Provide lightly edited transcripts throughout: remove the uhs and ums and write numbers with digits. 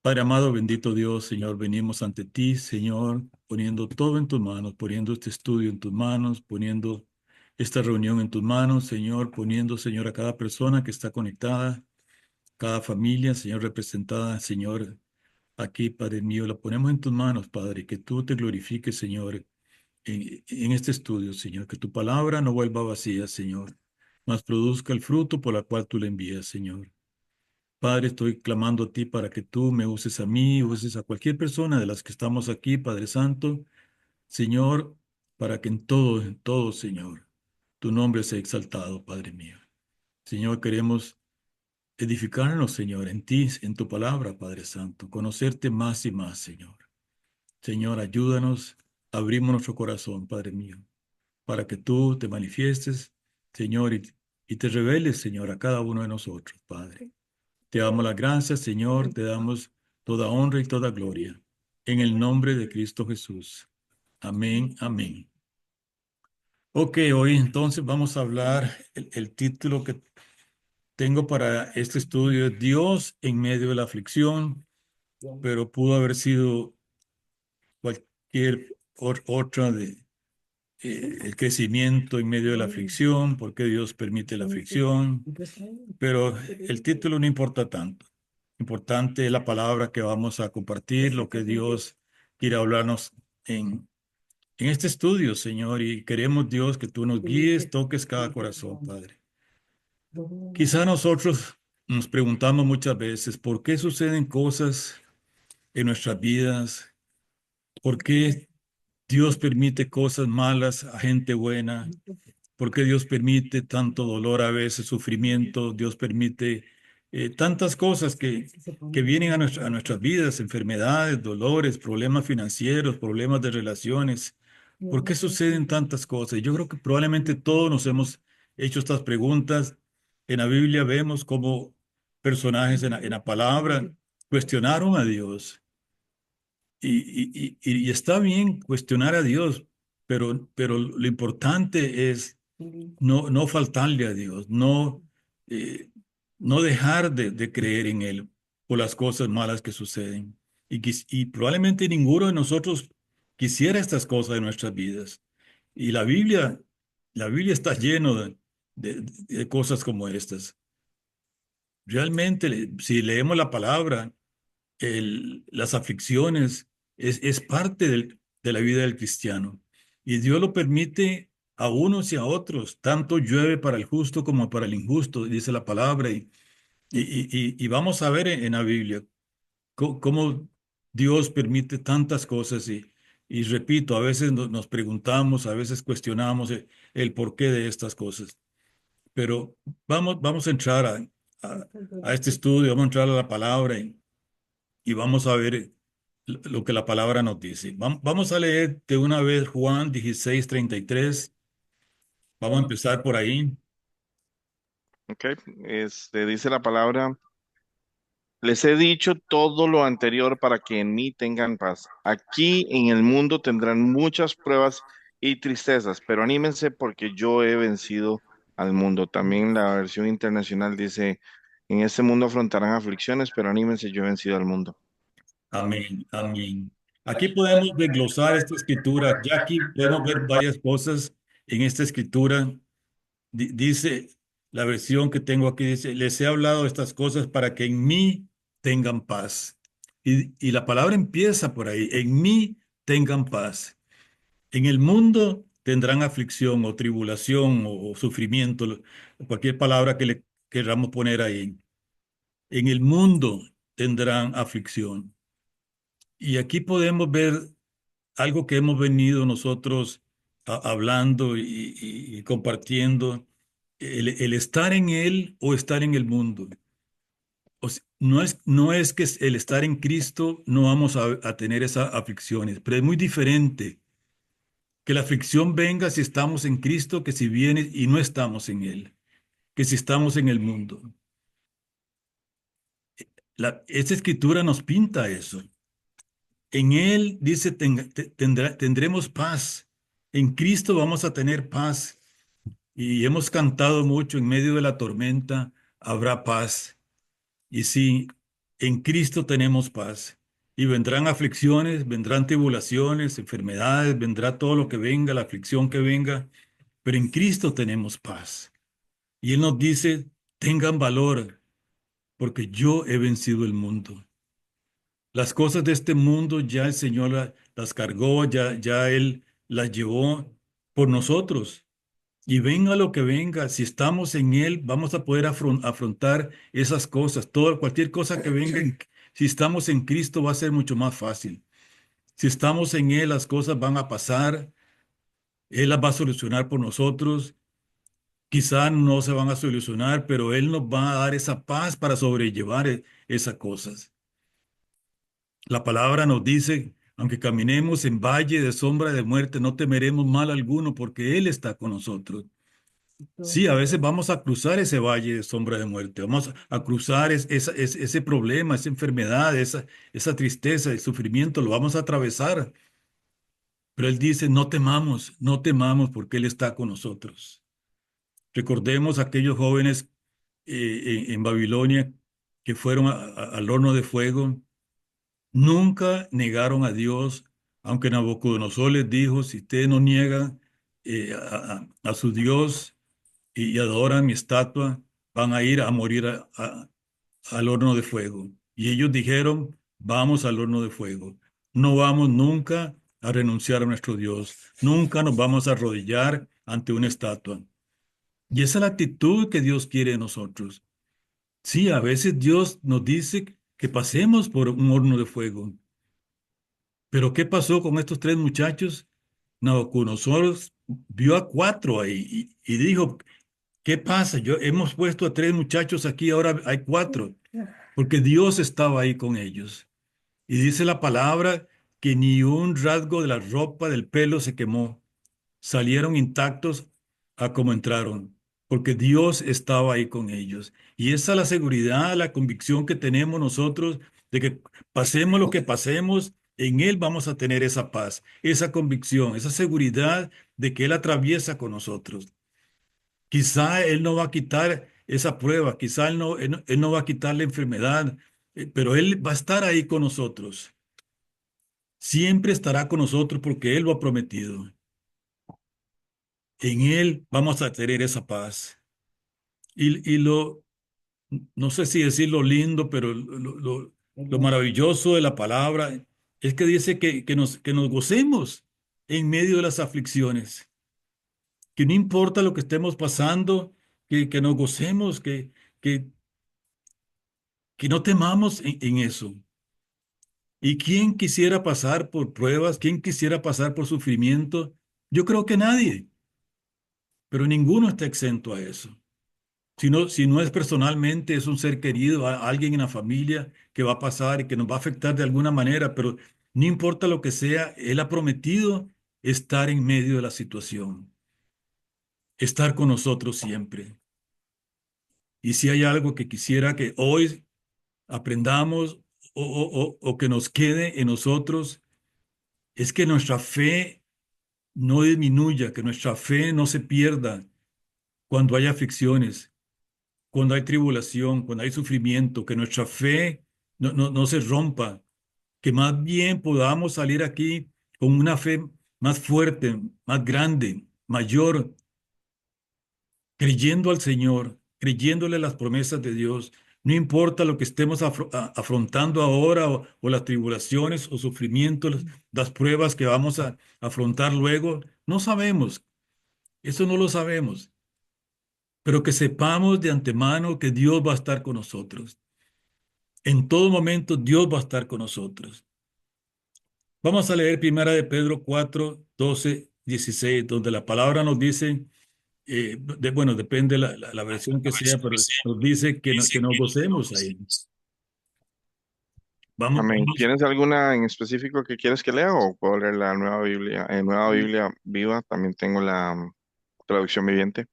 Padre amado, bendito Dios, Señor, venimos ante ti, Señor, poniendo todo en tus manos, poniendo este estudio en tus manos, poniendo esta reunión en tus manos, Señor, poniendo, Señor, a cada persona que está conectada, cada familia, Señor, representada, Señor, aquí, Padre mío, la ponemos en tus manos, Padre, que tú te glorifiques, Señor, en este estudio, Señor, que tu palabra no vuelva vacía, Señor, mas produzca el fruto por la cual tú le envías, Señor. Padre, estoy clamando a ti para que tú me uses a mí, uses a cualquier persona de las que estamos aquí, Padre Santo, Señor, para que en todo, Señor, tu nombre sea exaltado, Padre mío. Señor, queremos edificarnos, Señor, en ti, en tu palabra, Padre Santo, conocerte más y más, Señor. Señor, ayúdanos, abrimos nuestro corazón, Padre mío, para que tú te manifiestes, Señor, y te reveles, Señor, a cada uno de nosotros, Padre. Te damos las gracias, Señor, te damos toda honra y toda gloria. En el nombre de Cristo Jesús. Amén, amén. Ok, hoy entonces vamos a hablar, el título que tengo para este estudio es Dios en medio de la aflicción, pero pudo haber sido cualquier otra de el crecimiento en medio de la aflicción, por qué Dios permite la aflicción, pero el título no importa tanto. Importante es la palabra que vamos a compartir, lo que Dios quiere hablarnos en este estudio, Señor, y queremos, Dios, que tú nos guíes, toques cada corazón, Padre. Quizá nosotros nos preguntamos muchas veces, ¿por qué suceden cosas en nuestras vidas? ¿Por qué Dios permite cosas malas a gente buena? ¿Por qué Dios permite tanto dolor a veces, sufrimiento? Dios permite tantas cosas que vienen a nuestras vidas, enfermedades, dolores, problemas financieros, problemas de relaciones. ¿Por qué suceden tantas cosas? Yo creo que probablemente todos nos hemos hecho estas preguntas. En la Biblia vemos cómo personajes en la palabra cuestionaron a Dios. Y está bien cuestionar a Dios, pero lo importante es no faltarle a Dios, eh, no dejar de creer en Él por las cosas malas que suceden. Y probablemente ninguno de nosotros quisiera estas cosas en nuestras vidas. Y la Biblia está lleno de cosas como estas. Realmente, si leemos la palabra, las aflicciones es parte de la vida del cristiano. Y Dios lo permite a unos y a otros. Tanto llueve para el justo como para el injusto, dice la palabra. Y vamos a ver en la Biblia cómo Dios permite tantas cosas. Y repito, a veces nos preguntamos, a veces cuestionamos el porqué de estas cosas. Pero vamos a entrar a, a este estudio, vamos a entrar a la palabra y vamos a ver lo que la palabra nos dice. Vamos a leer de una vez Juan 16:33. Vamos a empezar por ahí. Ok, dice la palabra, les he dicho todo lo anterior para que en mí tengan paz. Aquí en el mundo tendrán muchas pruebas y tristezas, pero anímense porque yo he vencido al mundo. También la versión internacional dice, en este mundo afrontarán aflicciones, pero anímense, yo he vencido al mundo. Amén, amén. Aquí podemos desglosar esta escritura. Ya aquí podemos ver varias cosas en esta escritura. Dice, la versión que tengo aquí dice, les he hablado de estas cosas para que en mí tengan paz. Y la palabra empieza por ahí, en mí tengan paz. En el mundo tendrán aflicción o tribulación o sufrimiento, cualquier palabra que le queramos poner ahí. En el mundo tendrán aflicción. Y aquí podemos ver algo que hemos venido nosotros hablando y compartiendo, el estar en Él o estar en el mundo. No es que el estar en Cristo no vamos a tener esas aflicciones, pero es muy diferente que la aflicción venga si estamos en Cristo que si viene y no estamos en Él, que si estamos en el mundo. Esta escritura nos pinta eso. En Él dice, tendremos paz. En Cristo vamos a tener paz. Y hemos cantado mucho, en medio de la tormenta habrá paz. Y sí, En Cristo tenemos paz. Y vendrán aflicciones, vendrán tribulaciones, enfermedades, vendrá todo lo que venga, la aflicción que venga, pero en Cristo tenemos paz. Y Él nos dice, tengan valor, porque yo he vencido el mundo. Las cosas de este mundo ya el Señor las cargó, ya Él las llevó por nosotros. Y venga lo que venga, si estamos en Él, vamos a poder afrontar esas cosas. Cualquier cosa que venga, si estamos en Cristo, va a ser mucho más fácil. Si estamos en Él, las cosas van a pasar, Él las va a solucionar por nosotros. Quizá no se van a solucionar, pero Él nos va a dar esa paz para sobrellevar esas cosas. La palabra nos dice, aunque caminemos en valle de sombra de muerte, no temeremos mal alguno, porque Él está con nosotros. Sí, a veces vamos a cruzar ese valle de sombra de muerte, vamos a cruzar ese problema, esa enfermedad, esa tristeza, el sufrimiento, lo vamos a atravesar. Pero Él dice, no temamos porque Él está con nosotros. Recordemos a aquellos jóvenes en Babilonia que fueron al horno de fuego, nunca negaron a Dios, aunque Nabucodonosor les dijo, si ustedes no niegan a su Dios, y adoran mi estatua, van a ir a morir al horno de fuego. Y ellos dijeron, vamos al horno de fuego. No vamos nunca a renunciar a nuestro Dios. Nunca nos vamos a arrodillar ante una estatua. Y esa es la actitud que Dios quiere de nosotros. Sí, a veces Dios nos dice que pasemos por un horno de fuego. Pero ¿qué pasó con estos tres muchachos? Nabucodonosor vio a cuatro ahí y dijo, ¿qué pasa? Hemos puesto a tres muchachos aquí, ahora hay cuatro, porque Dios estaba ahí con ellos. Y dice la palabra que ni un rasgo de la ropa del pelo se quemó. Salieron intactos a como entraron, porque Dios estaba ahí con ellos. Y esa es la seguridad, la convicción que tenemos nosotros de que pasemos lo que pasemos, en Él vamos a tener esa paz, esa convicción, esa seguridad de que Él atraviesa con nosotros. Quizá Él no va a quitar esa prueba, quizá Él no va a quitar la enfermedad, pero Él va a estar ahí con nosotros. Siempre estará con nosotros porque Él lo ha prometido. En Él vamos a tener esa paz. Y no sé si decir lo lindo, pero lo maravilloso de la palabra es que dice que nos gocemos en medio de las aflicciones, que no importa lo que estemos pasando, que nos gocemos, que, que no temamos en eso. ¿Y quién quisiera pasar por pruebas? ¿Quién quisiera pasar por sufrimiento? Yo creo que nadie, pero ninguno está exento a eso. Si no es personalmente, es un ser querido, alguien en la familia que va a pasar y que nos va a afectar de alguna manera, pero no importa lo que sea, Él ha prometido estar en medio de la situación, estar con nosotros siempre. Y si hay algo que quisiera que hoy aprendamos o que nos quede en nosotros, es que nuestra fe no disminuya, que nuestra fe no se pierda cuando hay aflicciones, cuando hay tribulación, cuando hay sufrimiento, que nuestra fe no se rompa, que más bien podamos salir aquí con una fe más fuerte, más grande, mayor, creyendo al Señor, creyéndole las promesas de Dios. No importa lo que estemos afrontando ahora o las tribulaciones o sufrimientos, las pruebas que vamos a afrontar luego, no sabemos, eso no lo sabemos, pero que sepamos de antemano que Dios va a estar con nosotros. En todo momento Dios va a estar con nosotros. Vamos a leer Primera de Pedro 4, 12, 16, donde la palabra nos dice, bueno, depende la versión que sea, pero nos dice que nos gocemos ahí. Amén. Vamos, ¿Tienes alguna en específico que quieres que lea o puedo leer la Nueva Biblia? En Nueva Biblia Viva también tengo la traducción viviente.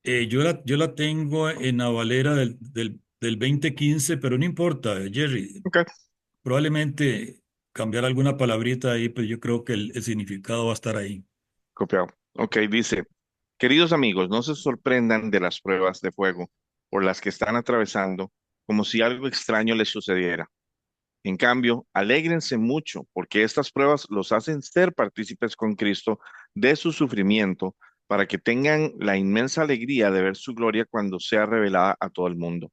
yo la tengo en la Valera del 2015, pero no importa, Jerry, Ok, probablemente cambiar alguna palabrita ahí, pero yo creo que el significado va a estar ahí. copiado. Ok, dice, queridos amigos, no se sorprendan de las pruebas de fuego por las que están atravesando, como si algo extraño les sucediera. En cambio, alégrense mucho porque estas pruebas los hacen ser partícipes con Cristo de su sufrimiento para que tengan la inmensa alegría de ver su gloria cuando sea revelada a todo el mundo.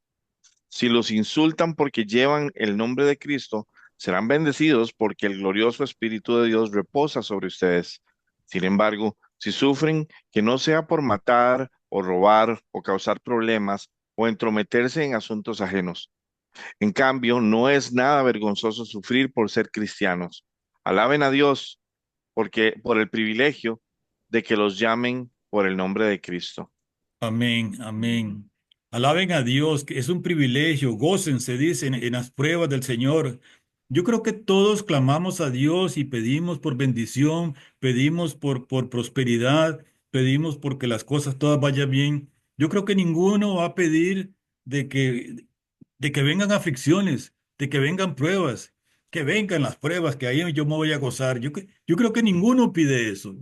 Si los insultan porque llevan el nombre de Cristo, serán bendecidos porque el glorioso Espíritu de Dios reposa sobre ustedes. Sin embargo, si sufren, que no sea por matar o robar o causar problemas o entrometerse en asuntos ajenos. En cambio, no es nada vergonzoso sufrir por ser cristianos. Alaben a Dios porque por el privilegio de que los llamen por el nombre de Cristo. Amén, amén. Alaben a Dios, que es un privilegio, gócense, dicen, en las pruebas del Señor. Yo creo que todos clamamos a Dios y pedimos por bendición, pedimos por prosperidad, pedimos porque las cosas todas vayan bien. Yo creo que ninguno va a pedir de que vengan aflicciones, de que vengan pruebas, que vengan las pruebas, que ahí yo me voy a gozar. Yo creo que ninguno pide eso.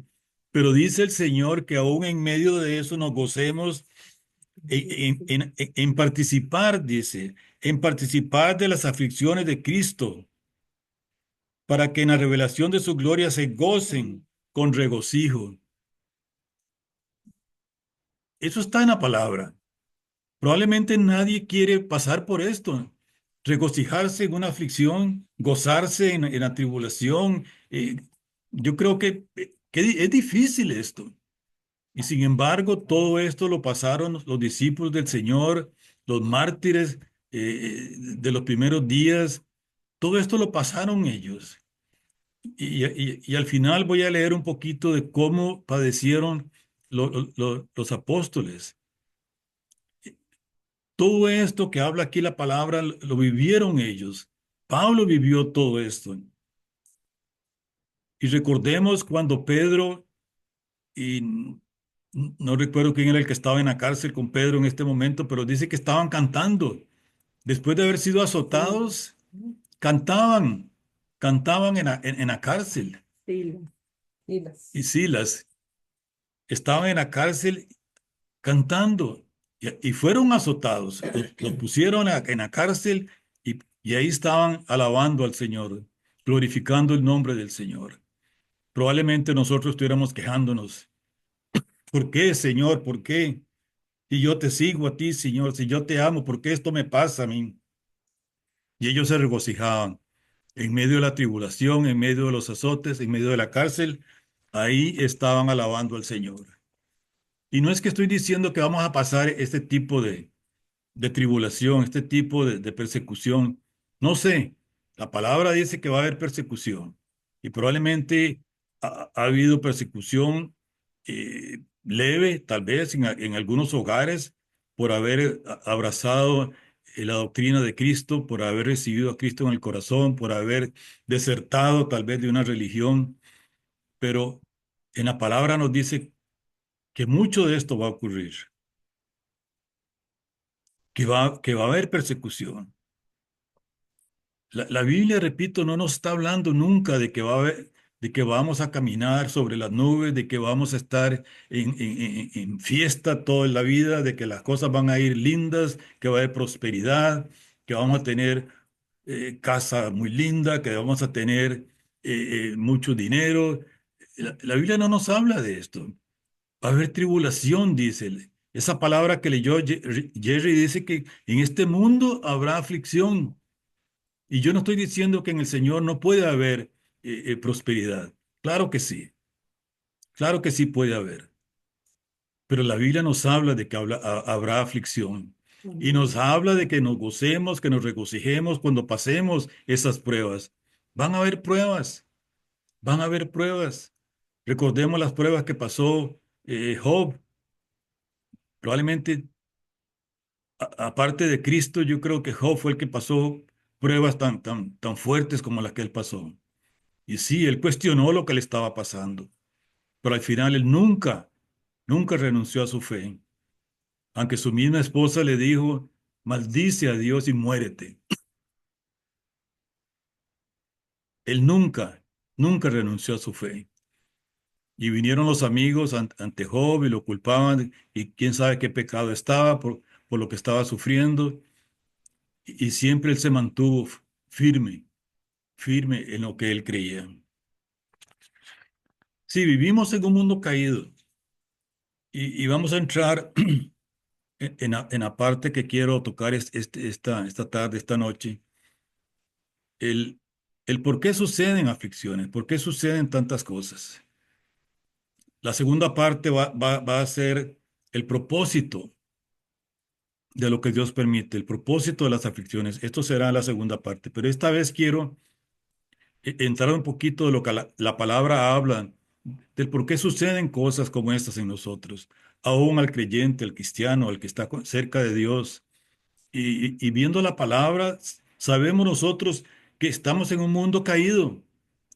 Pero dice el Señor que aún en medio de eso nos gocemos en participar, dice, en participar de las aflicciones de Cristo, para que en la revelación de su gloria se gocen con regocijo. Eso está en la palabra. Probablemente nadie quiere pasar por esto, regocijarse en una aflicción, gozarse en la tribulación. Yo creo que es difícil esto. Y sin embargo, todo esto lo pasaron los discípulos del Señor, los mártires de los primeros días. Todo esto lo pasaron ellos. Y al final voy a leer un poquito de cómo padecieron los apóstoles. Todo esto que habla aquí la palabra lo vivieron ellos. Pablo vivió todo esto. Y recordemos cuando Pedro, y no recuerdo quién era el que estaba en la cárcel con Pedro en este momento, pero dice que estaban cantando. Después de haber sido azotados, cantaban, cantaban en la cárcel. Silas. Silas. Y Silas estaban en la cárcel cantando y fueron azotados. Los pusieron en la cárcel y ahí estaban alabando al Señor, glorificando el nombre del Señor. Probablemente nosotros estuviéramos quejándonos. ¿Por qué, Señor? ¿Por qué? Si yo te sigo a ti, Señor, si yo te amo, ¿por qué esto me pasa a mí? Y ellos se regocijaban en medio de la tribulación, en medio de los azotes, en medio de la cárcel. Ahí estaban alabando al Señor. Y no es que estoy diciendo que vamos a pasar este tipo de tribulación, este tipo de persecución. No sé, la palabra dice que va a haber persecución y probablemente ha habido persecución leve, tal vez en algunos hogares, por haber abrazado la doctrina de Cristo, por haber recibido a Cristo en el corazón, por haber desertado tal vez de una religión, pero en la palabra nos dice que mucho de esto va a ocurrir, que va a haber persecución. La Biblia, repito, no nos está hablando nunca de que va a haber, de que vamos a caminar sobre las nubes, de que vamos a estar en fiesta toda la vida, de que las cosas van a ir lindas, que va a haber prosperidad, que vamos a tener casa muy linda, que vamos a tener mucho dinero. La Biblia no nos habla de esto. Va a haber tribulación, dice él. Esa palabra que leyó Jerry dice que en este mundo habrá aflicción. Y yo no estoy diciendo que en el Señor no puede haber prosperidad. Claro que sí puede haber. Pero la Biblia nos habla de que habrá aflicción. Y nos habla de que nos gocemos, que nos regocijemos cuando pasemos esas pruebas. Van a haber pruebas, van a haber pruebas. Recordemos las pruebas que pasó Job. Probablemente, aparte de Cristo, yo creo que Job fue el que pasó pruebas tan fuertes como las que él pasó. Y sí, él cuestionó lo que le estaba pasando, pero al final él nunca renunció a su fe. Aunque su misma esposa le dijo, maldice a Dios y muérete. Él nunca renunció a su fe. Y vinieron los amigos ante Job y lo culpaban y quién sabe qué pecado estaba por lo que estaba sufriendo. y siempre él se mantuvo firme, firme en lo que él creía. Sí, vivimos en un mundo caído y vamos a entrar en la parte que quiero tocar esta tarde, esta noche, el, el por qué suceden aflicciones, por qué suceden tantas cosas. La segunda parte va a ser el propósito de lo que Dios permite, el propósito de las aflicciones. Esto será la segunda parte, pero esta vez quiero entrar un poquito de lo que la palabra habla, del por qué suceden cosas como estas en nosotros, aún al creyente, al cristiano, al que está cerca de Dios. Y viendo la palabra, sabemos nosotros que estamos en un mundo caído,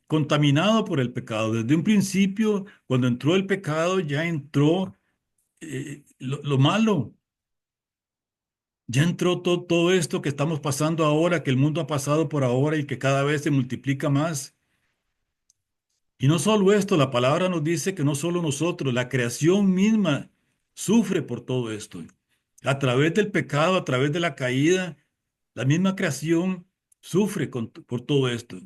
contaminado por el pecado. Desde un principio, cuando entró el pecado, ya entró lo malo. Ya entró todo esto que estamos pasando ahora, que el mundo ha pasado por ahora y que cada vez se multiplica más. Y no solo esto, la palabra nos dice que no solo nosotros, la creación misma sufre por todo esto. A través del pecado, a través de la caída, la misma creación sufre por todo esto.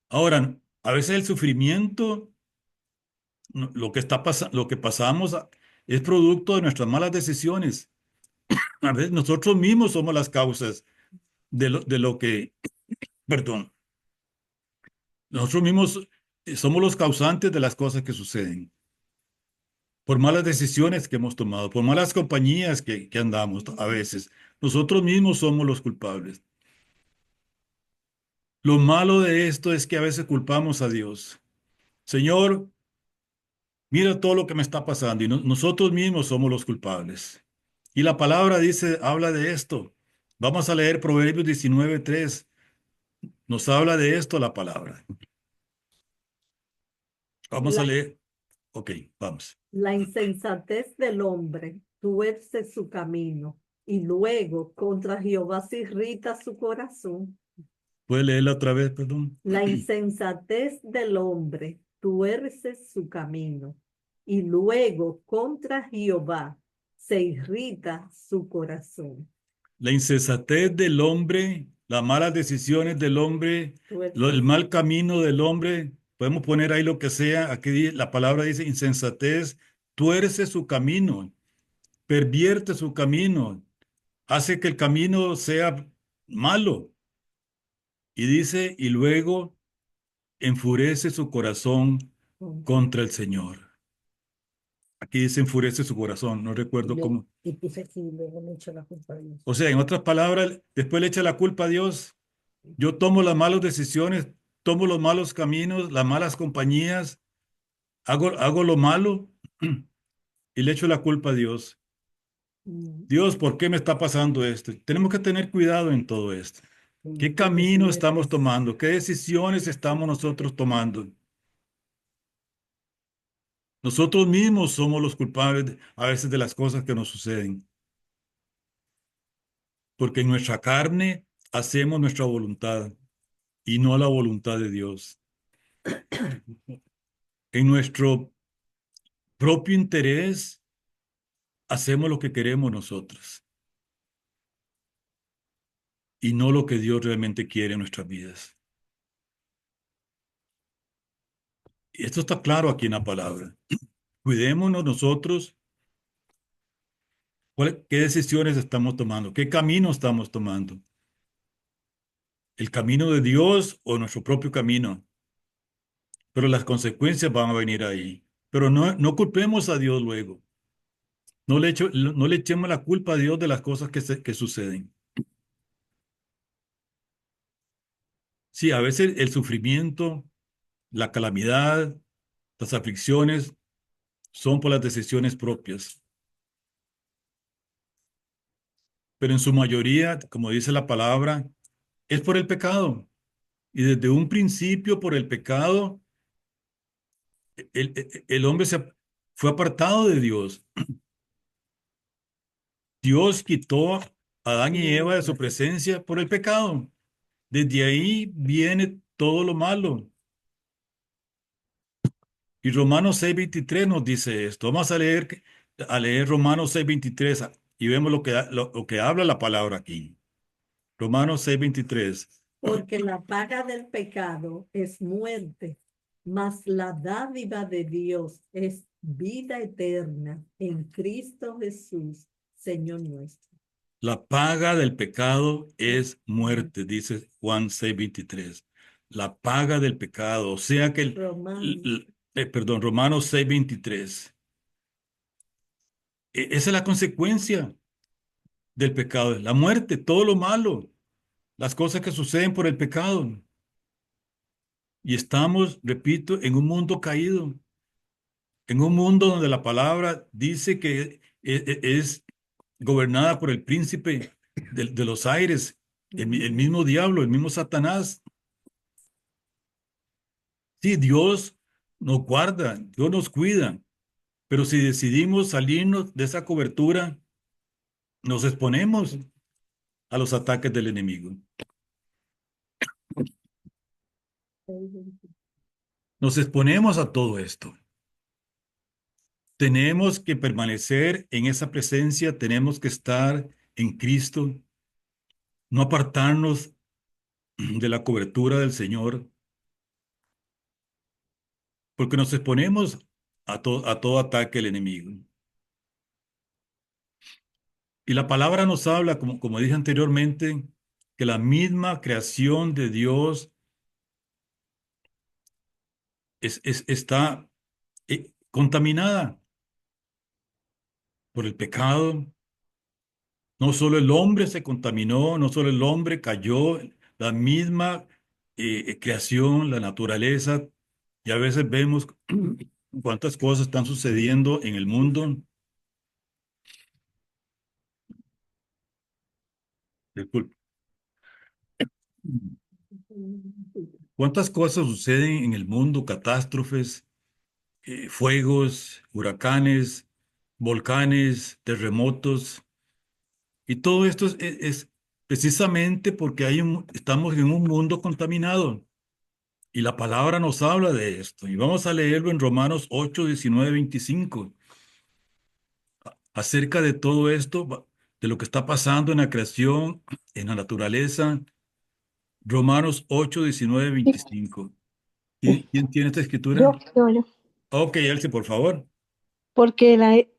Ahora, a veces el sufrimiento, lo que lo que pasamos es producto de nuestras malas decisiones. A veces nosotros mismos somos las causas de lo que, perdón, nosotros mismos somos los causantes de las cosas que suceden. Por malas decisiones que hemos tomado, por malas compañías que andamos a veces. Nosotros mismos somos los culpables. Lo malo de esto es que a veces culpamos a Dios. Señor, mira todo lo que me está pasando y nosotros mismos somos los culpables. Y la palabra dice, habla de esto. Vamos a leer Proverbios 19:3. Nos habla de esto la palabra. Vamos a La, leer. Ok, vamos. la insensatez del hombre tuerce su camino y luego contra Jehová se irrita su corazón. ¿Puede leerla otra vez, perdón? La insensatez del hombre tuerce su camino y luego contra Jehová se irrita su corazón. La insensatez del hombre, las malas decisiones del hombre, el Tuerce. mal camino del hombre, podemos poner ahí lo que sea, aquí la palabra dice insensatez, tuerce su camino, pervierte su camino, hace que el camino sea malo. Y dice, y luego enfurece su corazón contra el Señor. Aquí dice enfurece su corazón, no recuerdo cómo. Y dice que luego le echa la culpa a Dios. O sea, en otras palabras, después le echa la culpa a Dios. Yo tomo las malas decisiones, tomo los malos caminos, las malas compañías, hago lo malo y le echo la culpa a Dios. Dios, ¿por qué me está pasando esto? Tenemos que tener cuidado en todo esto. ¿Qué camino estamos tomando? ¿Qué decisiones estamos nosotros tomando? Nosotros mismos somos los culpables a veces de las cosas que nos suceden, porque en nuestra carne hacemos nuestra voluntad y no la voluntad de Dios. En nuestro propio interés hacemos lo que queremos nosotros y no lo que Dios realmente quiere en nuestras vidas. Y esto está claro aquí en la palabra. Cuidémonos nosotros qué decisiones estamos tomando, qué camino estamos tomando. El camino de Dios o nuestro propio camino. Pero las consecuencias van a venir ahí. Pero no culpemos a Dios luego. No le echemos la culpa a Dios de las cosas que suceden. Sí, a veces el sufrimiento, la calamidad, las aflicciones son por las decisiones propias. Pero en su mayoría, como dice la palabra, es por el pecado. Y desde un principio, por el pecado, el hombre fue apartado de Dios. Dios quitó a Adán y Eva de su presencia por el pecado. Desde ahí viene todo lo malo. Y Romanos 6:23 nos dice esto. Vamos a leer Romanos 6:23. y vemos lo que habla la palabra aquí. Romanos 6:23. Porque la paga del pecado es muerte, mas la dádiva de Dios es vida eterna en Cristo Jesús, Señor nuestro. La paga del pecado es muerte, dice Juan 6:23. La paga del pecado, o sea que Romanos. Romanos 6:23. Esa es la consecuencia del pecado, la muerte, todo lo malo, las cosas que suceden por el pecado. Y estamos, repito, en un mundo caído, en un mundo donde la palabra dice que es gobernada por el príncipe de los aires, el mismo diablo, el mismo Satanás. Sí, Dios nos guarda, Dios nos cuida, pero si decidimos salirnos de esa cobertura, nos exponemos a los ataques del enemigo. Nos exponemos a todo esto. Tenemos que permanecer en esa presencia, tenemos que estar en Cristo, no apartarnos de la cobertura del Señor, porque nos exponemos a todo ataque del enemigo. Y la palabra nos habla, como dije anteriormente, que la misma creación de Dios está contaminada por el pecado. No solo el hombre se contaminó, no solo el hombre cayó, la misma creación, la naturaleza, y a veces vemos cuántas cosas están sucediendo en el mundo. Disculpe. ¿Cuántas cosas suceden en el mundo? Catástrofes, fuegos, huracanes, volcanes, terremotos. Y todo esto es precisamente porque estamos en un mundo contaminado. Y la palabra nos habla de esto. Y vamos a leerlo en Romanos 8, 19, 25. Acerca de todo esto, de lo que está pasando en la creación, en la naturaleza. Romanos 8, 19, 25. ¿Quién tiene esta escritura? Yo. Ok, Elsie, por favor. Porque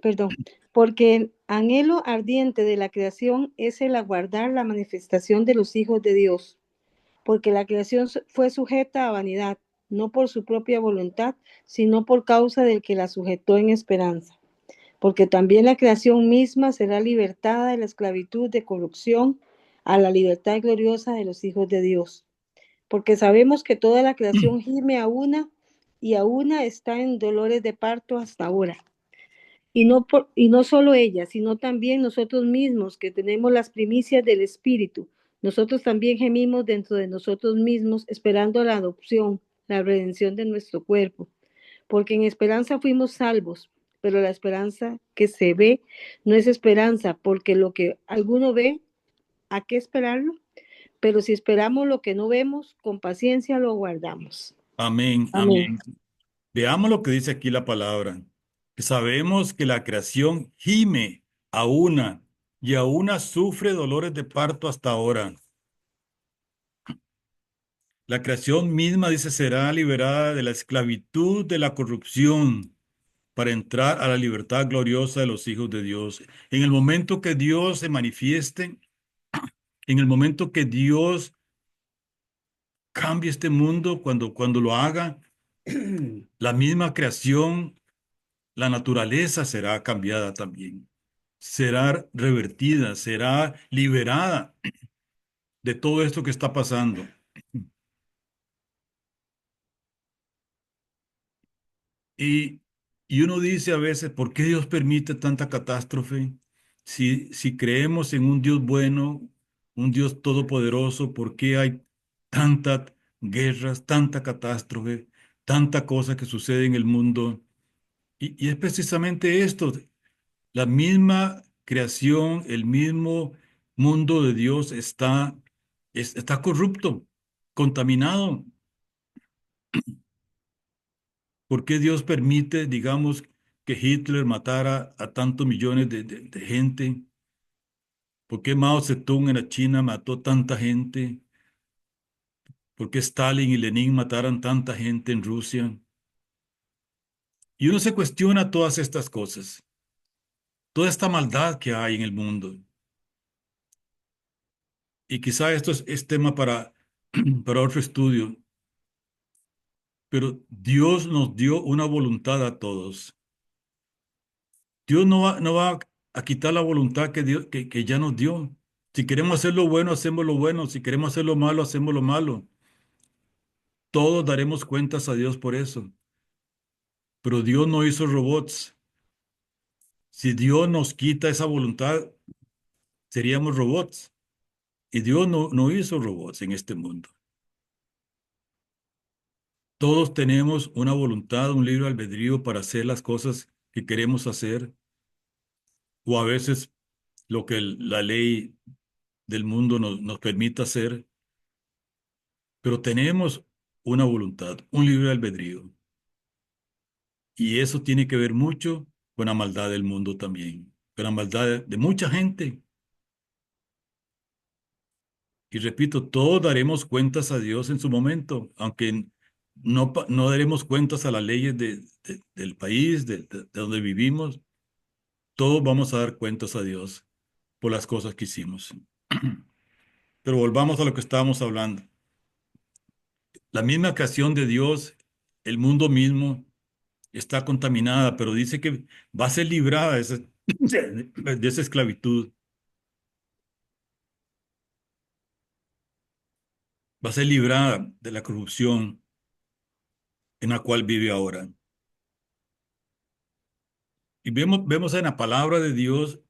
perdón, porque el anhelo ardiente de la creación es el aguardar la manifestación de los hijos de Dios, porque la creación fue sujeta a vanidad, no por su propia voluntad, sino por causa del que la sujetó en esperanza. Porque también la creación misma será libertada de la esclavitud de corrupción a la libertad gloriosa de los hijos de Dios. Porque sabemos que toda la creación gime a una y a una está en dolores de parto hasta ahora. Y no solo ella, sino también nosotros mismos que tenemos las primicias del Espíritu. Nosotros también gemimos dentro de nosotros mismos, esperando la adopción, la redención de nuestro cuerpo. Porque en esperanza fuimos salvos, pero la esperanza que se ve no es esperanza, porque lo que alguno ve, ¿a qué esperarlo? Pero si esperamos lo que no vemos, con paciencia lo guardamos. Amén, Amén. amén. Veamos lo que dice aquí la palabra. Que sabemos que la creación gime a una y a una sufre dolores de parto hasta ahora. La creación misma, dice, será liberada de la esclavitud de la corrupción para entrar a la libertad gloriosa de los hijos de Dios. En el momento que Dios se manifieste, en el momento que Dios cambie este mundo, cuando lo haga, la misma creación, la naturaleza será cambiada también. Será revertida, será liberada de todo esto que está pasando. Y, y uno dice a veces, ¿por qué Dios permite tanta catástrofe? Si creemos en un Dios bueno, un Dios todopoderoso, ¿por qué hay tantas guerras, tanta catástrofe, tanta cosa que sucede en el mundo? Y es precisamente esto, la misma creación, el mismo mundo de Dios está corrupto, contaminado. ¿Por qué Dios permite, digamos, que Hitler matara a tantos millones de gente? ¿Por qué Mao Zedong en la China mató tanta gente? ¿Por qué Stalin y Lenin mataron tanta gente en Rusia? Y uno se cuestiona todas estas cosas, toda esta maldad que hay en el mundo. Y quizá esto es tema para otro estudio, pero Dios nos dio una voluntad a todos. Dios no va a quitar la voluntad que ya nos dio. Si queremos hacer lo bueno, hacemos lo bueno. Si queremos hacer lo malo, hacemos lo malo. Todos daremos cuentas a Dios por eso. Pero Dios no hizo robots. Si Dios nos quita esa voluntad, seríamos robots. Y Dios no hizo robots en este mundo. Todos tenemos una voluntad, un libre albedrío para hacer las cosas que queremos hacer, o a veces lo que la ley del mundo nos permite hacer, pero tenemos una voluntad, un libre albedrío. Y eso tiene que ver mucho con la maldad del mundo también, con la maldad de mucha gente. Y repito, todos daremos cuentas a Dios en su momento, aunque no daremos cuentas a las leyes del país, de donde vivimos. Todos vamos a dar cuentas a Dios por las cosas que hicimos. Pero volvamos a lo que estábamos hablando. La misma creación de Dios, el mundo mismo, está contaminada, pero dice que va a ser librada de esa esclavitud. Va a ser librada de la corrupción en la cual vive ahora. Y vemos en la palabra de Dios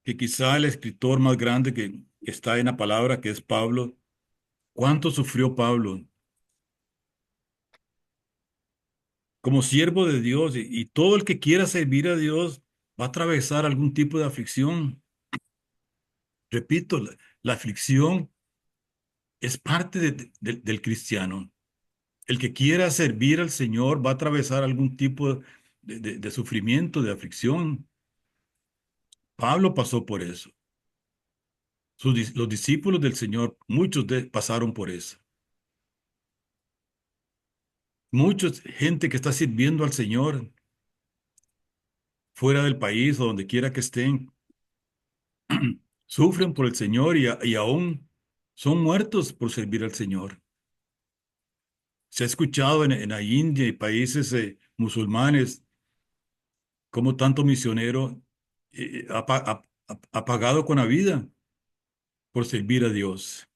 que quizá el escritor más grande que está en la palabra, que es Pablo, ¿cuánto sufrió Pablo como siervo de Dios? Y todo el que quiera servir a Dios va a atravesar algún tipo de aflicción. Repito, la aflicción es parte del cristiano. El que quiera servir al Señor va a atravesar algún tipo de sufrimiento, de aflicción. Pablo pasó por eso. Los discípulos del Señor, muchos pasaron por eso. Mucha gente que está sirviendo al Señor fuera del país o donde quiera que estén, sufren por el Señor y aún son muertos por servir al Señor. Se ha escuchado en la India y países musulmanes como tanto misionero ha pagado con la vida por servir a Dios.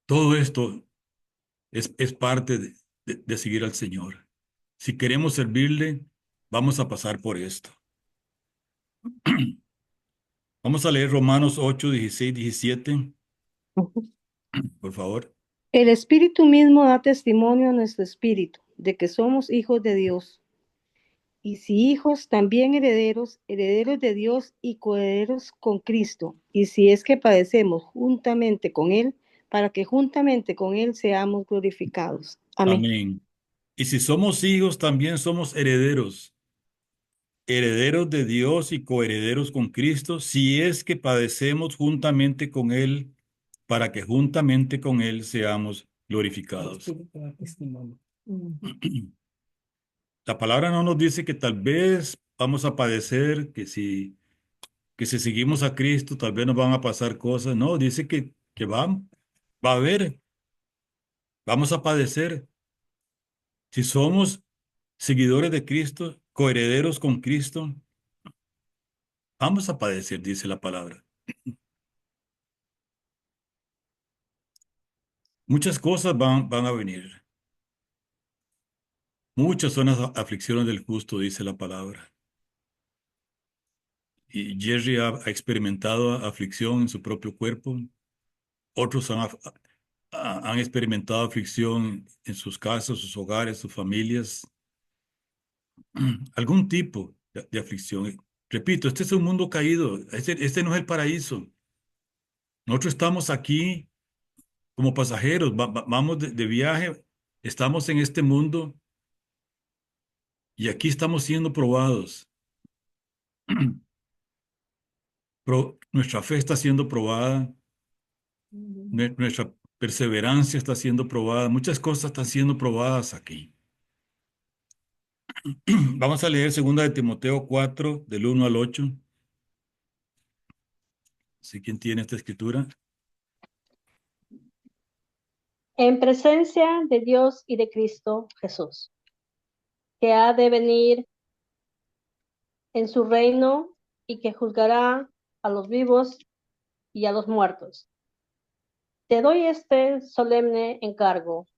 Todo esto es parte de seguir al Señor. Si queremos servirle, vamos a pasar por esto. Vamos a leer Romanos 8, 16, 17, por favor. El Espíritu mismo da testimonio a nuestro espíritu de que somos hijos de Dios. Y si hijos, también herederos, herederos de Dios y coherederos con Cristo. Y si es que padecemos juntamente con Él, para que juntamente con Él seamos glorificados. Amén. Amén. Y si somos hijos, también somos herederos, herederos de Dios y coherederos con Cristo, si es que padecemos juntamente con Él, para que juntamente con Él seamos glorificados. La palabra no nos dice que tal vez vamos a padecer, que si seguimos a Cristo, tal vez nos van a pasar cosas. No, dice que va a haber, vamos a padecer. Si somos seguidores de Cristo, coherederos con Cristo, vamos a padecer, dice la palabra. Muchas cosas van a venir. Muchas son las aflicciones del justo, dice la palabra. Y Jerry ha experimentado aflicción en su propio cuerpo. Otros han experimentado aflicción en sus casas, sus hogares, sus familias. Algún tipo de aflicción. Repito, este es un mundo caído. Este no es el paraíso. Nosotros estamos aquí como pasajeros. Vamos de viaje Estamos en este mundo y aquí estamos siendo probados. Nuestra fe está siendo probada, nuestra perseverancia está siendo probada, muchas cosas están siendo probadas aquí. Vamos a leer 2 de Timoteo 4, del 1 al 8. ¿Sí? ¿Quién tiene esta escritura? En presencia de Dios y de Cristo Jesús, que ha de venir en su reino y que juzgará a los vivos y a los muertos. Te doy este solemne encargo.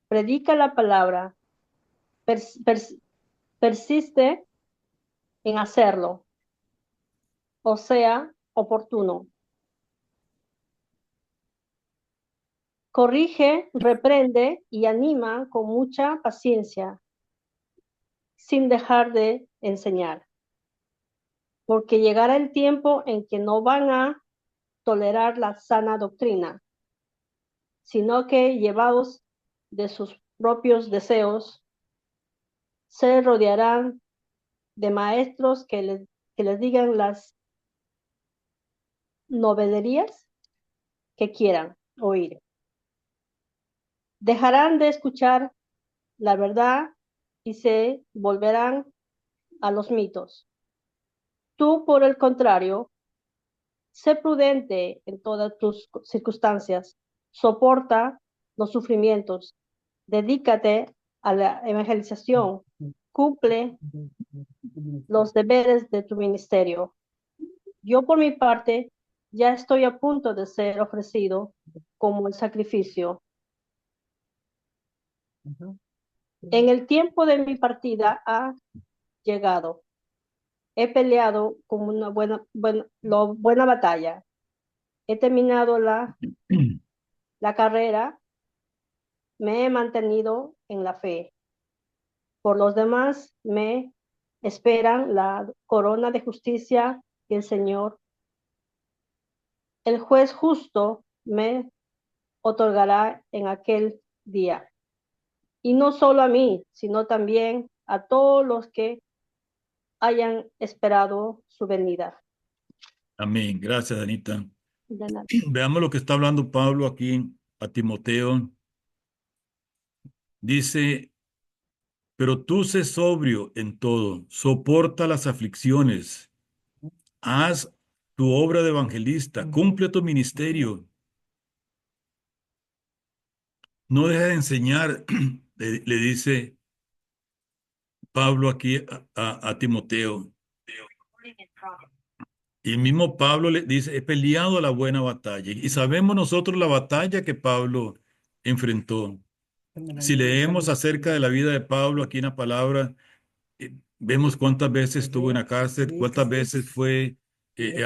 Predica la palabra, persiste en hacerlo, o sea, oportuno. Corrige, reprende y anima con mucha paciencia, sin dejar de enseñar. Porque llegará el tiempo en que no van a tolerar la sana doctrina, sino que, llevados de sus propios deseos, se rodearán de maestros que les digan las novelerías que quieran oír. Dejarán de escuchar la verdad y se volverán a los mitos. Tú, por el contrario, sé prudente en todas tus circunstancias, soporta los sufrimientos, dedícate a la evangelización, cumple los deberes de tu ministerio. Yo, por mi parte, ya estoy a punto de ser ofrecido como el sacrificio. En el tiempo de mi partida ha llegado. He peleado como una buena batalla. He terminado la carrera. Me he mantenido en la fe. Por los demás me esperan la corona de justicia y el Señor, el juez justo, me otorgará en aquel día. Y no solo a mí, sino también a todos los que hayan esperado su venida. Amén. Gracias, Anita. De nada. Veamos lo que está hablando Pablo aquí a Timoteo. Dice, pero tú sé sobrio en todo, soporta las aflicciones, haz tu obra de evangelista, cumple tu ministerio. No deja de enseñar, le dice Pablo aquí a Timoteo. Y el mismo Pablo le dice, he peleado la buena batalla. Y sabemos nosotros la batalla que Pablo enfrentó. Si leemos acerca de la vida de Pablo aquí en la palabra, vemos cuántas veces estuvo en la cárcel, cuántas veces fue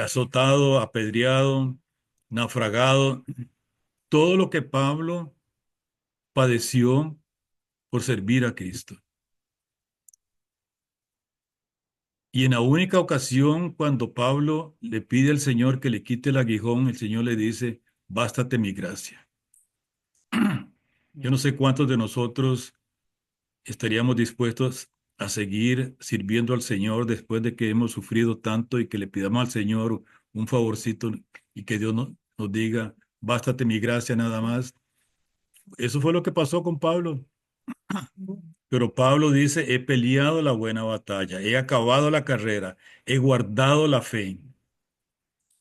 azotado, apedreado, naufragado. Todo lo que Pablo padeció por servir a Cristo. Y en la única ocasión cuando Pablo le pide al Señor que le quite el aguijón, el Señor le dice, bástate mi gracia. Yo no sé cuántos de nosotros estaríamos dispuestos a seguir sirviendo al Señor después de que hemos sufrido tanto y que le pidamos al Señor un favorcito y que Dios nos diga, bástate mi gracia nada más. Eso fue lo que pasó con Pablo. Pero Pablo dice, he peleado la buena batalla, he acabado la carrera, he guardado la fe.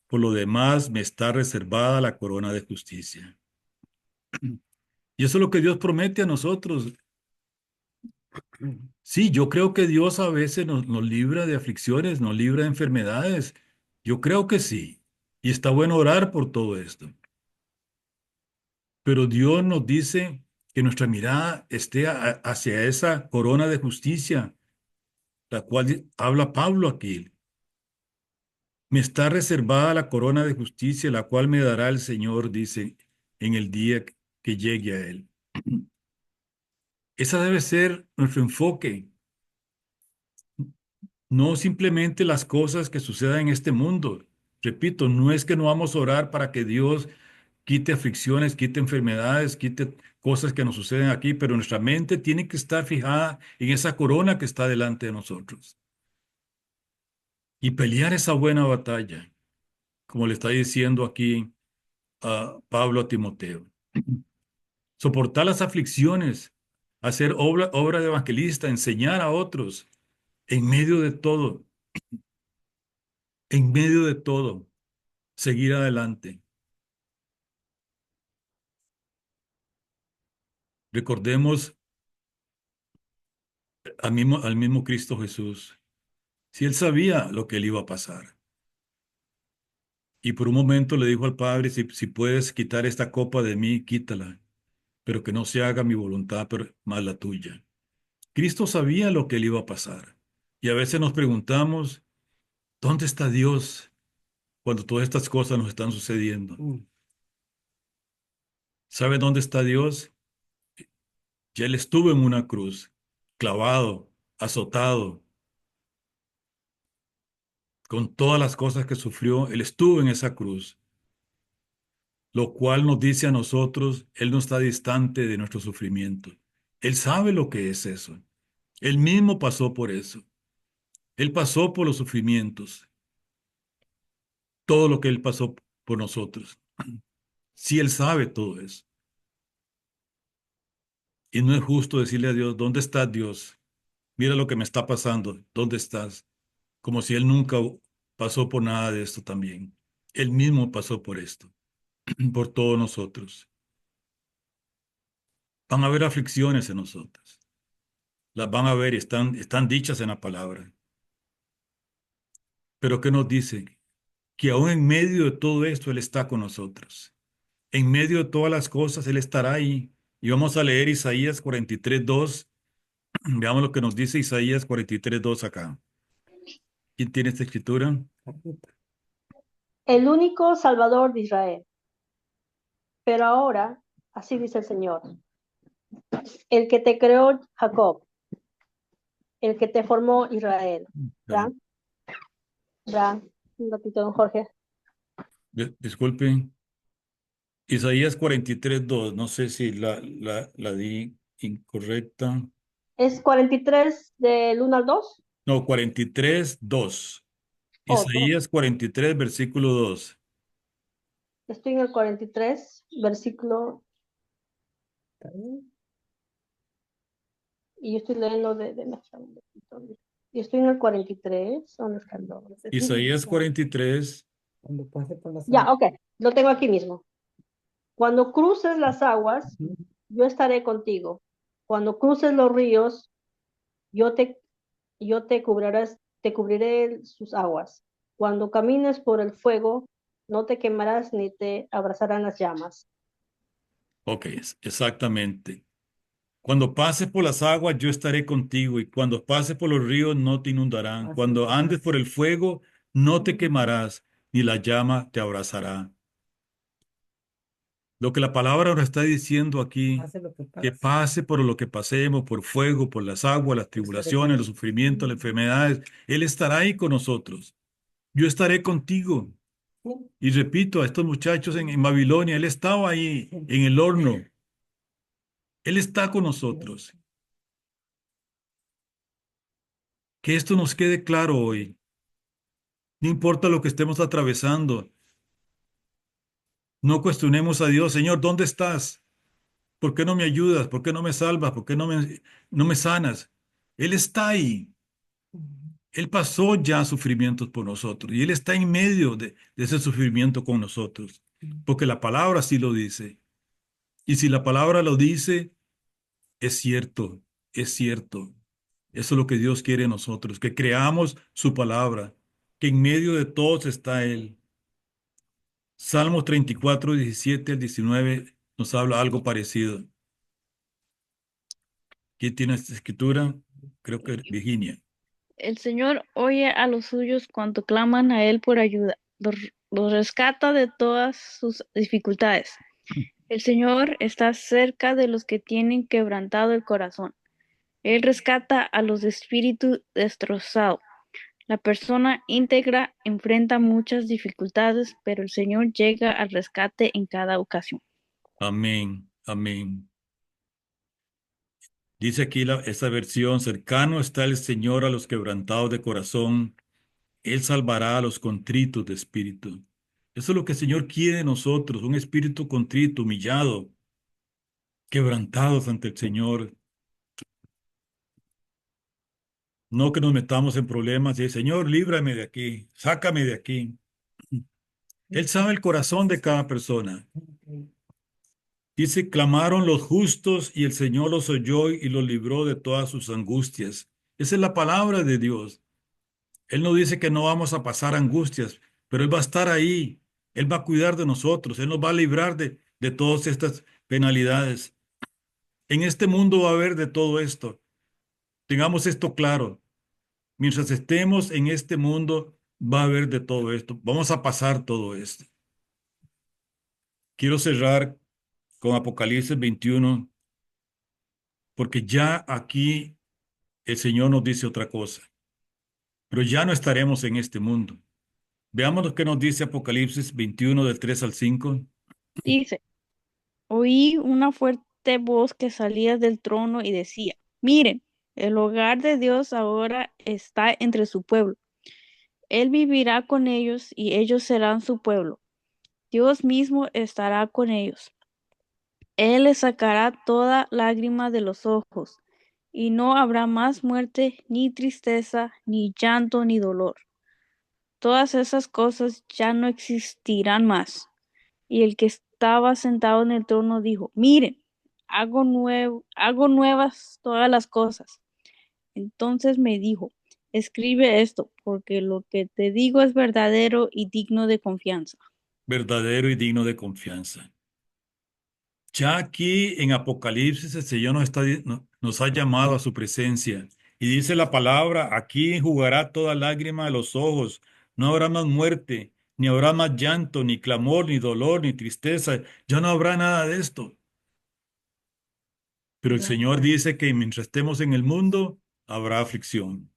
Por lo demás, me está reservada la corona de justicia. Y eso es lo que Dios promete a nosotros. Sí, yo creo que Dios a veces nos libra de aflicciones, nos libra de enfermedades. Yo creo que sí. Y está bueno orar por todo esto. Pero Dios nos dice que nuestra mirada esté hacia esa corona de justicia, la cual habla Pablo aquí. Me está reservada la corona de justicia, la cual me dará el Señor, dice, en el día que llegue a Él. Esa debe ser nuestro enfoque. No simplemente las cosas que sucedan en este mundo. Repito, no es que no vamos a orar para que Dios quite aflicciones, quite enfermedades, quite cosas que nos suceden aquí, pero nuestra mente tiene que estar fijada en esa corona que está delante de nosotros y pelear esa buena batalla, como le está diciendo aquí a Pablo a Timoteo. Soportar las aflicciones, hacer obra de evangelista, enseñar a otros en medio de todo, en medio de todo, seguir adelante. Recordemos al mismo Cristo Jesús. Si él sabía lo que le iba a pasar. Y por un momento le dijo al Padre, si puedes quitar esta copa de mí, quítala, pero que no se haga mi voluntad, pero más la tuya. Cristo sabía lo que le iba a pasar. Y a veces nos preguntamos, ¿dónde está Dios cuando todas estas cosas nos están sucediendo? ¿Sabe dónde está Dios? Ya él estuvo en una cruz, clavado, azotado, con todas las cosas que sufrió, él estuvo en esa cruz, lo cual nos dice a nosotros, él no está distante de nuestro sufrimiento. Él sabe lo que es eso. Él mismo pasó por eso. Él pasó por los sufrimientos, todo lo que él pasó por nosotros. Sí, él sabe todo eso. Y no es justo decirle a Dios, ¿dónde estás, Dios? Mira lo que me está pasando, ¿dónde estás? Como si él nunca pasó por nada de esto también. Él mismo pasó por esto, por todos nosotros. Van a haber aflicciones en nosotros. Las van a ver y están dichas en la palabra. Pero ¿qué nos dice? Que aún en medio de todo esto, Él está con nosotros. En medio de todas las cosas, Él estará ahí. Y vamos a leer Isaías 43:2. Veamos lo que nos dice Isaías 43:2 acá. ¿Quién tiene esta escritura? El único Salvador de Israel. Pero ahora, así dice el Señor, el que te creó Jacob, el que te formó Israel. ¿Verdad? ¿Verdad? Un ratito, don Jorge. Disculpe. Isaías 43:2. No sé si la di incorrecta. ¿Es 43 del 1 al 2? No, 43:2. Oh, Isaías 43, versículo 2. estoy en el 43, versículo. Y yo estoy leyendo de y estoy en el 43. ¿Dónde está el 2? Isaías 43. Cuando pase por las Ya, ok, lo tengo aquí mismo. Cuando cruces las aguas, yo estaré contigo. Cuando cruces los ríos, yo te cubriré sus aguas. Cuando camines por el fuego, no te quemarás ni te abrazarán las llamas. Ok, exactamente. Cuando pases por las aguas, yo estaré contigo, y cuando pases por los ríos, no te inundarán. Así Cuando es. andes por el fuego, no te quemarás, ni la llama te abrazará. Lo que la palabra nos está diciendo aquí, Hace lo que que pase. pase por lo que pasemos, por fuego, por las aguas, las tribulaciones, los sufrimientos, las enfermedades, Él estará ahí con nosotros. Yo estaré contigo. Y repito, a estos muchachos en Babilonia, Él estaba ahí en el horno. Él está con nosotros. Que esto nos quede claro hoy. No importa lo que estemos atravesando. No cuestionemos a Dios, Señor, ¿dónde estás? ¿Por qué no me ayudas? ¿Por qué no me salvas? ¿Por qué no me sanas? Él está ahí. Él pasó ya sufrimientos por nosotros y Él está en medio de ese sufrimiento con nosotros, porque la palabra sí lo dice. Y si la palabra lo dice, es cierto, es cierto. Eso es lo que Dios quiere de nosotros, que creamos su palabra, que en medio de todos está Él. Salmos 34, 17 al 19 nos habla algo parecido. ¿Quién tiene esta escritura? Creo que Virginia. El Señor oye a los suyos cuando claman a Él por ayuda. Los rescata de todas sus dificultades. El Señor está cerca de los que tienen quebrantado el corazón. Él rescata a los de espíritu destrozado. La persona íntegra enfrenta muchas dificultades, pero el Señor llega al rescate en cada ocasión. Amén, amén. Dice aquí esta versión, cercano está el Señor a los quebrantados de corazón. Él salvará a los contritos de espíritu. Eso es lo que el Señor quiere de nosotros, un espíritu contrito, humillado, quebrantados ante el Señor. No que nos metamos en problemas y Señor, líbrame de aquí, sácame de aquí. Él sabe el corazón de cada persona. Dice, clamaron los justos y el Señor los oyó y los libró de todas sus angustias. Esa es la palabra de Dios. Él no dice que no vamos a pasar angustias, pero Él va a estar ahí. Él va a cuidar de nosotros. Él nos va a librar de todas estas penalidades. En este mundo va a haber de todo esto. Tengamos esto claro. Mientras estemos en este mundo, va a haber de todo esto. Vamos a pasar todo esto. Quiero cerrar con Apocalipsis 21, porque ya aquí el Señor nos dice otra cosa. Pero ya no estaremos en este mundo. Veamos lo que nos dice Apocalipsis 21, del 3 al 5. Dice, oí una fuerte voz que salía del trono y decía, miren, el hogar de Dios ahora está entre su pueblo. Él vivirá con ellos y ellos serán su pueblo. Dios mismo estará con ellos. Él les sacará toda lágrima de los ojos, y no habrá más muerte, ni tristeza, ni llanto, ni dolor. Todas esas cosas ya no existirán más. Y el que estaba sentado en el trono dijo, miren, hago nuevas todas las cosas. Entonces me dijo, escribe esto, porque lo que te digo es verdadero y digno de confianza. Verdadero y digno de confianza. Ya aquí en Apocalipsis el Señor nos ha llamado a su presencia y dice la palabra, aquí enjugará toda lágrima de los ojos, no habrá más muerte, ni habrá más llanto, ni clamor, ni dolor, ni tristeza, ya no habrá nada de esto. Pero el Señor dice que mientras estemos en el mundo, habrá aflicción.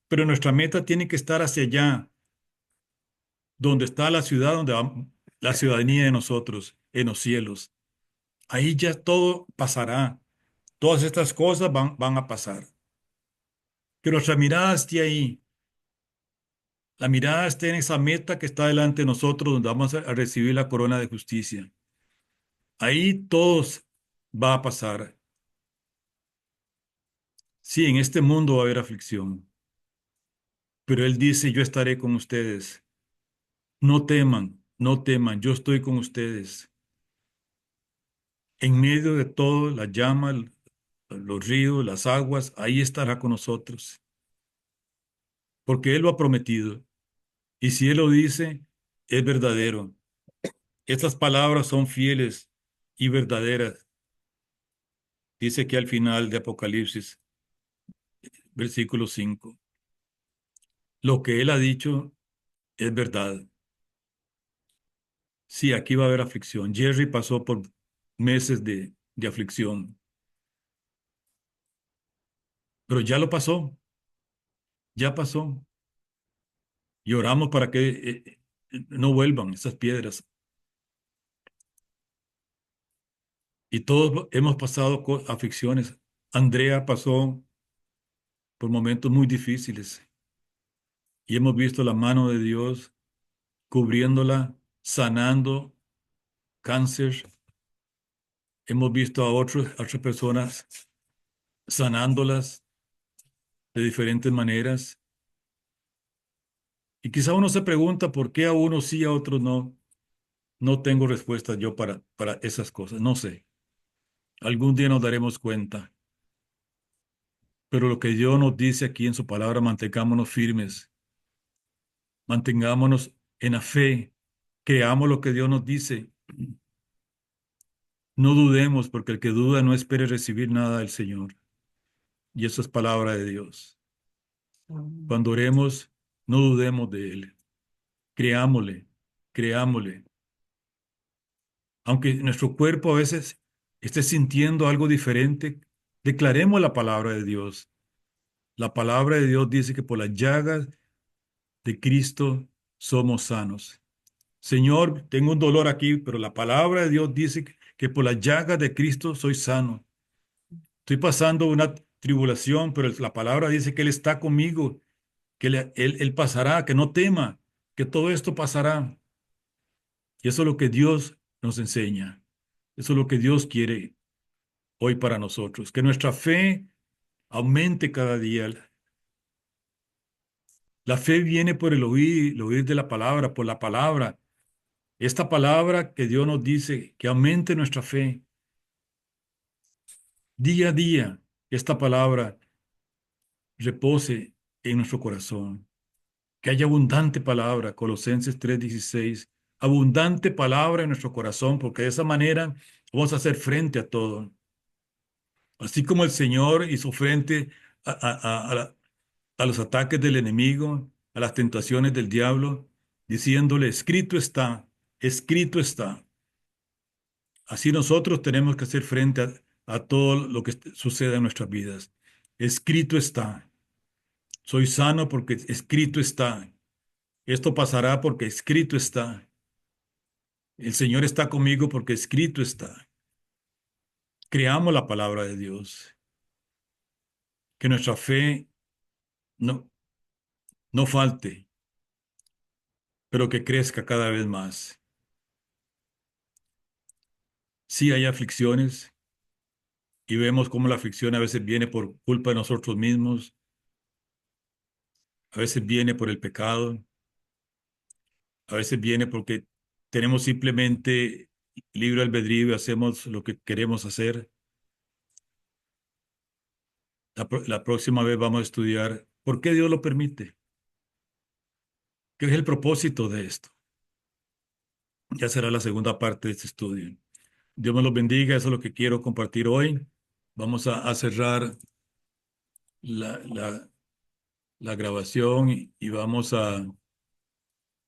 Pero nuestra meta tiene que estar hacia allá, donde está la ciudad, donde va la ciudadanía de nosotros, en los cielos. Ahí ya todo pasará. Todas estas cosas van a pasar. Que nuestra mirada esté ahí. La mirada esté en esa meta que está delante de nosotros, donde vamos a recibir la corona de justicia. Ahí todos va a pasar. Sí, en este mundo va a haber aflicción. Pero Él dice, yo estaré con ustedes. No teman, no teman, yo estoy con ustedes. En medio de todo, la llama, los ríos, las aguas, ahí estará con nosotros. Porque Él lo ha prometido. Y si Él lo dice, es verdadero. Estas palabras son fieles y verdaderas. Dice que al final de Apocalipsis, versículo 5, lo que Él ha dicho es verdad. Sí, aquí va a haber aflicción. Jerry pasó por meses de aflicción, pero ya lo pasó, ya pasó. Y oramos para que no vuelvan esas piedras. Y todos hemos pasado aflicciones. Andrea pasó por momentos muy difíciles y hemos visto la mano de Dios cubriéndola, sanando cáncer. Hemos visto a otras personas sanándolas de diferentes maneras. Y quizá uno se pregunta por qué a unos sí, a otros no. No tengo respuesta yo para esas cosas. No sé. Algún día nos daremos cuenta. Pero lo que Dios nos dice aquí en su palabra, mantengámonos firmes. Mantengámonos en la fe. Creamos lo que Dios nos dice. No dudemos, porque el que duda no espere recibir nada del Señor. Y eso es palabra de Dios. Cuando oremos, no dudemos de Él. Creámosle, creámosle. Aunque nuestro cuerpo a veces esté sintiendo algo diferente, declaremos la palabra de Dios. La palabra de Dios dice que por las llagas de Cristo somos sanos. Señor, tengo un dolor aquí, pero la palabra de Dios dice que por las llagas de Cristo soy sano. Estoy pasando una tribulación, pero la palabra dice que Él está conmigo, que Él pasará, que no tema, que todo esto pasará. Y eso es lo que Dios nos enseña. Eso es lo que Dios quiere hoy para nosotros, que nuestra fe aumente cada día. La fe viene por el oír de la palabra, por la palabra. Esta palabra que Dios nos dice, que aumente nuestra fe. Día a día, esta palabra repose en nuestro corazón. Que haya abundante palabra, Colosenses 3:16, abundante palabra en nuestro corazón, porque de esa manera vamos a hacer frente a todo. Así como el Señor hizo frente a los ataques del enemigo, a las tentaciones del diablo, diciéndole, escrito está, escrito está. Así nosotros tenemos que hacer frente a todo lo que suceda en nuestras vidas. Escrito está. Soy sano porque escrito está. Esto pasará porque escrito está. El Señor está conmigo porque escrito está. Creamos la palabra de Dios. Que nuestra fe no, no falte, pero que crezca cada vez más. Sí hay aflicciones y vemos cómo la aflicción a veces viene por culpa de nosotros mismos, a veces viene por el pecado, a veces viene porque tenemos simplemente libre albedrío y hacemos lo que queremos hacer. La próxima vez vamos a estudiar por qué Dios lo permite, qué es el propósito de esto. Ya será la segunda parte de este estudio. Dios me los bendiga, eso es lo que quiero compartir hoy. Vamos a cerrar la grabación y vamos a